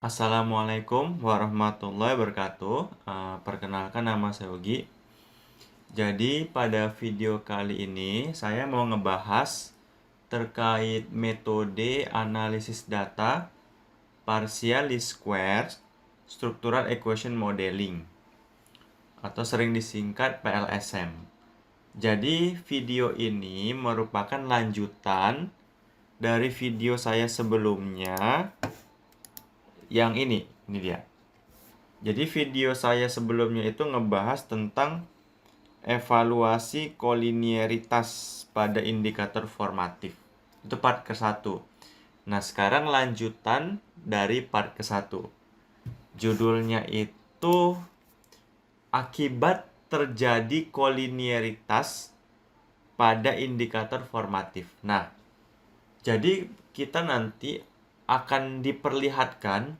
Assalamualaikum warahmatullahi wabarakatuh. Perkenalkan, nama saya Yogi. Jadi pada video kali ini saya mau ngebahas terkait metode analisis data partial least squares structural equation modeling atau sering disingkat PLSM. Jadi video ini merupakan lanjutan dari video saya sebelumnya yang ini dia. Jadi video saya sebelumnya itu ngebahas tentang evaluasi kolinieritas pada indikator formatif. Itu part ke-1. Nah, sekarang lanjutan dari part ke-1. Judulnya itu akibat terjadi kolinieritas pada indikator formatif. Nah, jadi kita nanti akan diperlihatkan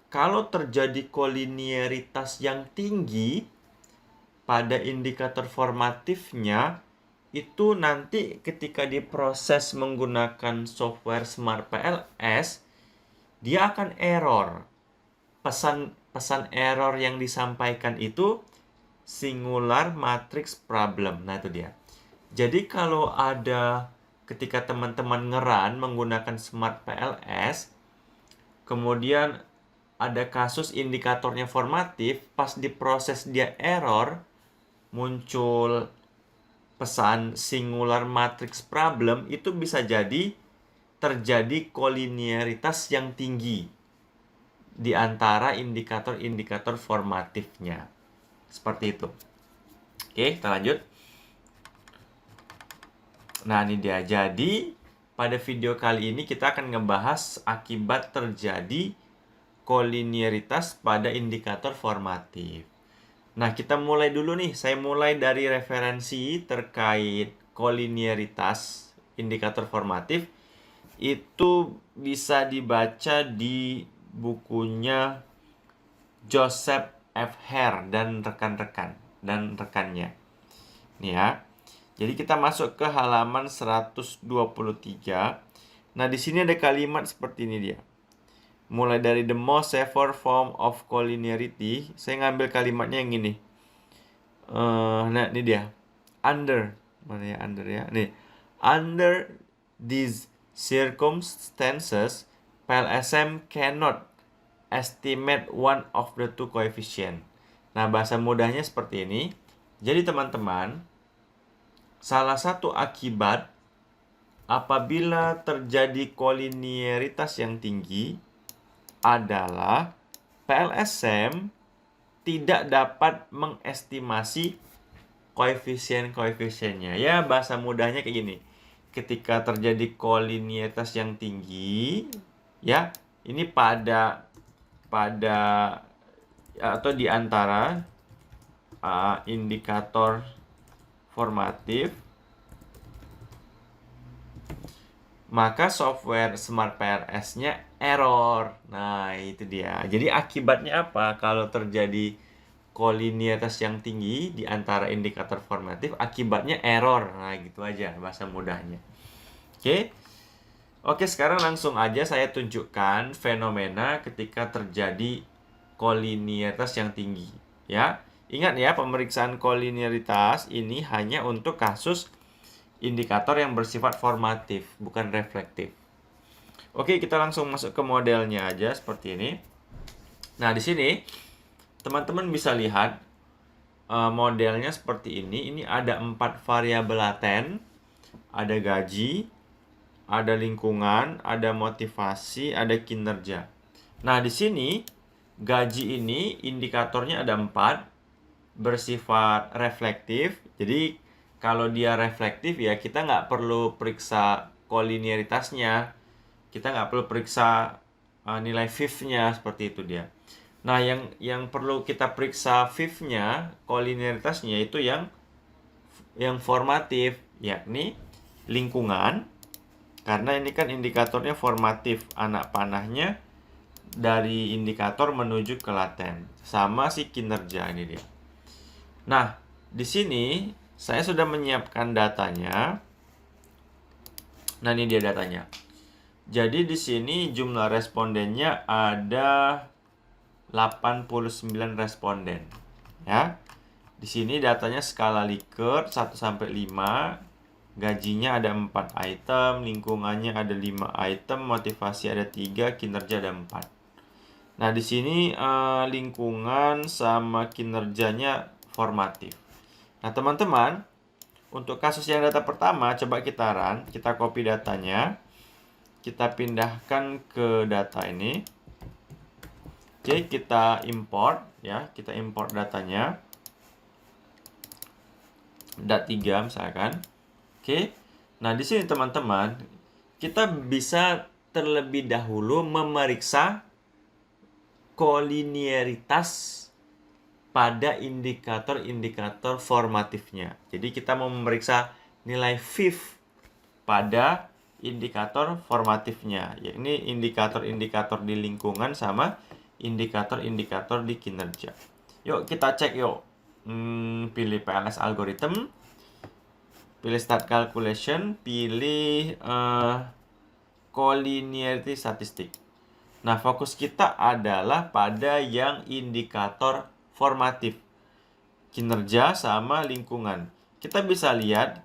kalau terjadi kolinieritas yang tinggi pada indikator formatifnya, itu nanti ketika diproses menggunakan software Smart PLS, dia akan error. Pesan error yang disampaikan itu singular matrix problem. Nah, itu dia. Jadi kalau ada ketika teman-teman ngerun menggunakan Smart PLS, kemudian ada kasus indikatornya formatif, pas diproses dia error, muncul pesan singular matrix problem, itu bisa jadi terjadi kolinieritas yang tinggi di antara indikator-indikator formatifnya. Seperti itu. Oke, kita lanjut. Nah, ini dia. Jadi, pada video kali ini kita akan ngebahas akibat terjadi kolinieritas pada indikator formatif. Nah, kita mulai dulu nih. Saya mulai dari referensi terkait kolinieritas indikator formatif. Itu bisa dibaca di bukunya Joseph F. Hare dan rekannya. Nih ya. Jadi kita masuk ke halaman 123. Nah, di sini ada kalimat seperti ini dia. Mulai dari the most severe form of collinearity, saya ngambil kalimatnya yang ini. Nah, ini dia. Under. Mana ya under ya? Nih. Under these circumstances, PLSM cannot estimate one of the two coefficient. Nah, bahasa mudahnya seperti ini. Jadi teman-teman, salah satu akibat apabila terjadi kolinieritas yang tinggi adalah PLSM tidak dapat mengestimasi koefisien-koefisiennya. Ya, bahasa mudahnya kayak gini. Ketika terjadi kolinieritas yang tinggi, ya, ini pada atau di antara indikator formatif, maka software Smart PLS-nya error. Nah, itu dia. Jadi akibatnya apa kalau terjadi kolinieritas yang tinggi di antara indikator formatif? Akibatnya error. Nah, gitu aja bahasa mudahnya. Oke, sekarang langsung aja saya tunjukkan fenomena ketika terjadi kolinieritas yang tinggi. Ya, ingat ya, pemeriksaan kolinieritas ini hanya untuk kasus indikator yang bersifat formatif, bukan reflektif. Oke, kita langsung masuk ke modelnya aja seperti ini. Nah, di sini teman-teman bisa lihat modelnya seperti ini. Ini ada 4 variabel laten, ada gaji, ada lingkungan, ada motivasi, ada kinerja. Nah, di sini gaji ini indikatornya ada 4, bersifat reflektif. Jadi kalau dia reflektif ya kita nggak perlu periksa kolinieritasnya, kita nggak perlu periksa nilai fifth-nya, seperti itu dia. Nah, yang perlu kita periksa fifth-nya, kolinieritasnya itu yang formatif, yakni lingkungan, karena ini kan indikatornya formatif, anak panahnya dari indikator menuju ke laten, sama si kinerja ini dia. Nah, di sini saya sudah menyiapkan datanya. Nah, ini dia datanya. Jadi di sini jumlah respondennya ada 89 responden. Ya. Di sini datanya skala Likert 1 sampai 5. Gajinya ada 4 item, lingkungannya ada 5 item, motivasi ada 3, kinerja ada 4. Nah, di sini lingkungan sama kinerjanya formatif. Nah, teman-teman, untuk kasus yang data pertama, coba kita run, kita copy datanya, kita pindahkan ke data ini. Oke, kita import ya, kita import datanya. Dat3 misalkan. Oke. Nah, di sini teman-teman, kita bisa terlebih dahulu memeriksa kolinieritas pada indikator-indikator formatifnya. Jadi kita mau memeriksa nilai fifth pada indikator formatifnya, yakni indikator-indikator di lingkungan sama indikator-indikator di kinerja. Yuk kita cek yuk. Pilih PLS algorithm, pilih start calculation, pilih collinearity statistik. Nah, fokus kita adalah pada yang indikator formatif, kinerja sama lingkungan. Kita bisa lihat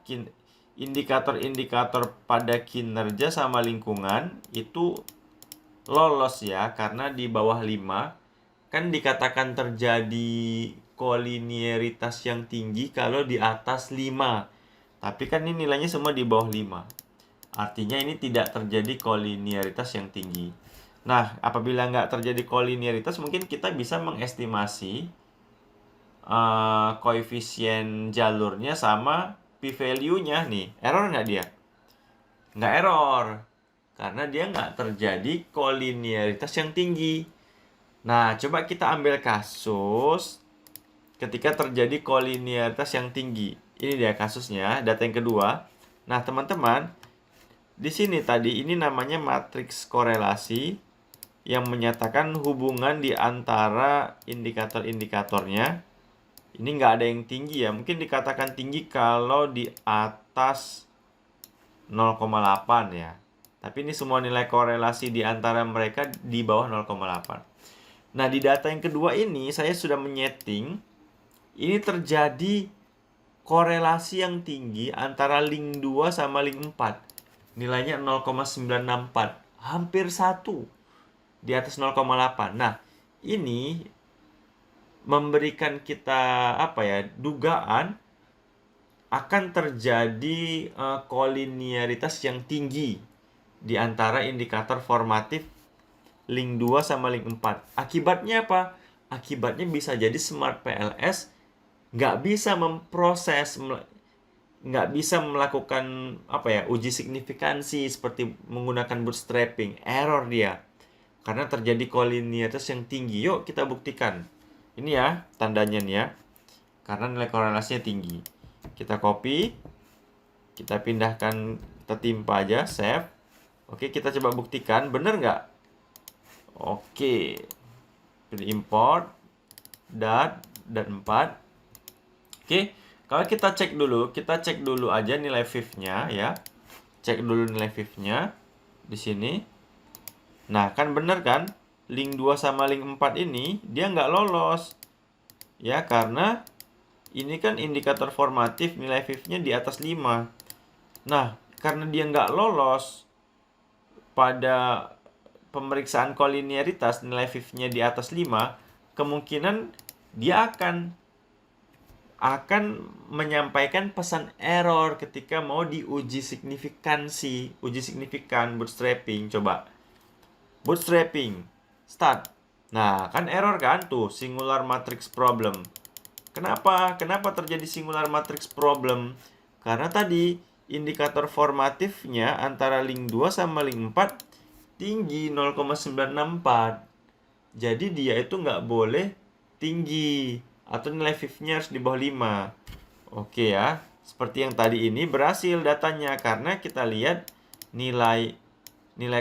indikator-indikator pada kinerja sama lingkungan itu lolos ya, karena di bawah 5 kan dikatakan terjadi kolinieritas yang tinggi kalau di atas 5. Tapi kan ini nilainya semua di bawah 5. Artinya ini tidak terjadi kolinieritas yang tinggi. Nah, apabila nggak terjadi kolinieritas, mungkin kita bisa mengestimasi koefisien jalurnya sama p-value-nya nih. Error nggak dia? Nggak error. Karena dia nggak terjadi kolinieritas yang tinggi. Nah, coba kita ambil kasus ketika terjadi kolinieritas yang tinggi. Ini dia kasusnya, data yang kedua. Nah, teman-teman, di sini tadi ini namanya matriks korelasi yang menyatakan hubungan di antara indikator-indikatornya. Ini nggak ada yang tinggi ya. Mungkin dikatakan tinggi kalau di atas 0,8 ya. Tapi ini semua nilai korelasi di antara mereka di bawah 0,8. Nah, di data yang kedua ini saya sudah menyeting ini terjadi korelasi yang tinggi antara link 2 sama link 4. Nilainya 0,964, hampir 1 di atas 0,8. Nah, ini memberikan kita dugaan akan terjadi kolinieritas yang tinggi di antara indikator formatif link 2 sama link 4. Akibatnya apa? Akibatnya bisa jadi Smart PLS nggak bisa memproses, nggak bisa melakukan uji signifikansi seperti menggunakan bootstrapping. Error dia. Karena terjadi kolinieritas yang tinggi. Yuk kita buktikan. Ini ya tandanya nih ya. Karena nilai korelasinya tinggi. Kita copy. Kita pindahkan tertimpa aja. Save. Oke, kita coba buktikan. Bener nggak? Oke. Pilih import. Dat 4. Oke. Kalau kita cek dulu aja nilai fifth-nya ya. Cek dulu nilai fifth-nya di sini. Nah, kan bener kan? Link 2 sama link 4 ini dia nggak lolos. Ya, karena ini kan indikator formatif nilai fifth-nya di atas 5. Nah, karena dia nggak lolos pada pemeriksaan kolinieritas nilai fifth-nya di atas 5, kemungkinan dia akan menyampaikan pesan error ketika mau diuji signifikansi, uji signifikan bootstrapping. Coba bootstrapping start. Nah, kan error kan tuh, singular matrix problem. Kenapa terjadi singular matrix problem? Karena tadi indikator formatifnya antara link 2 sama link 4 tinggi 0,964. Jadi dia itu nggak boleh tinggi atau nilai fifth-nya harus di bawah 5. Oke ya, seperti yang tadi ini berhasil datanya karena kita lihat nilai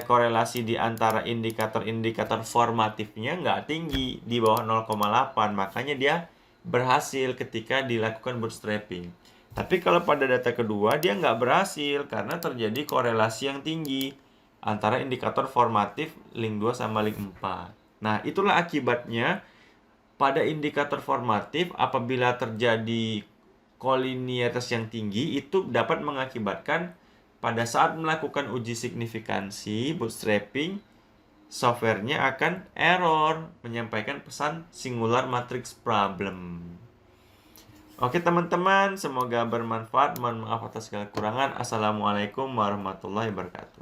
korelasi di antara indikator-indikator formatifnya nggak tinggi di bawah 0,8. Makanya dia berhasil ketika dilakukan bootstrapping. Tapi kalau pada data kedua dia nggak berhasil karena terjadi korelasi yang tinggi. antara indikator formatif link 2 sama link 4. Nah, itulah akibatnya pada indikator formatif apabila terjadi kolinialitas yang tinggi itu dapat mengakibatkan pada saat melakukan uji signifikansi bootstrapping, softwarenya akan error, menyampaikan pesan singular matrix problem. Oke teman-teman, semoga bermanfaat. Mohon maaf atas segala kekurangan. Assalamualaikum warahmatullahi wabarakatuh.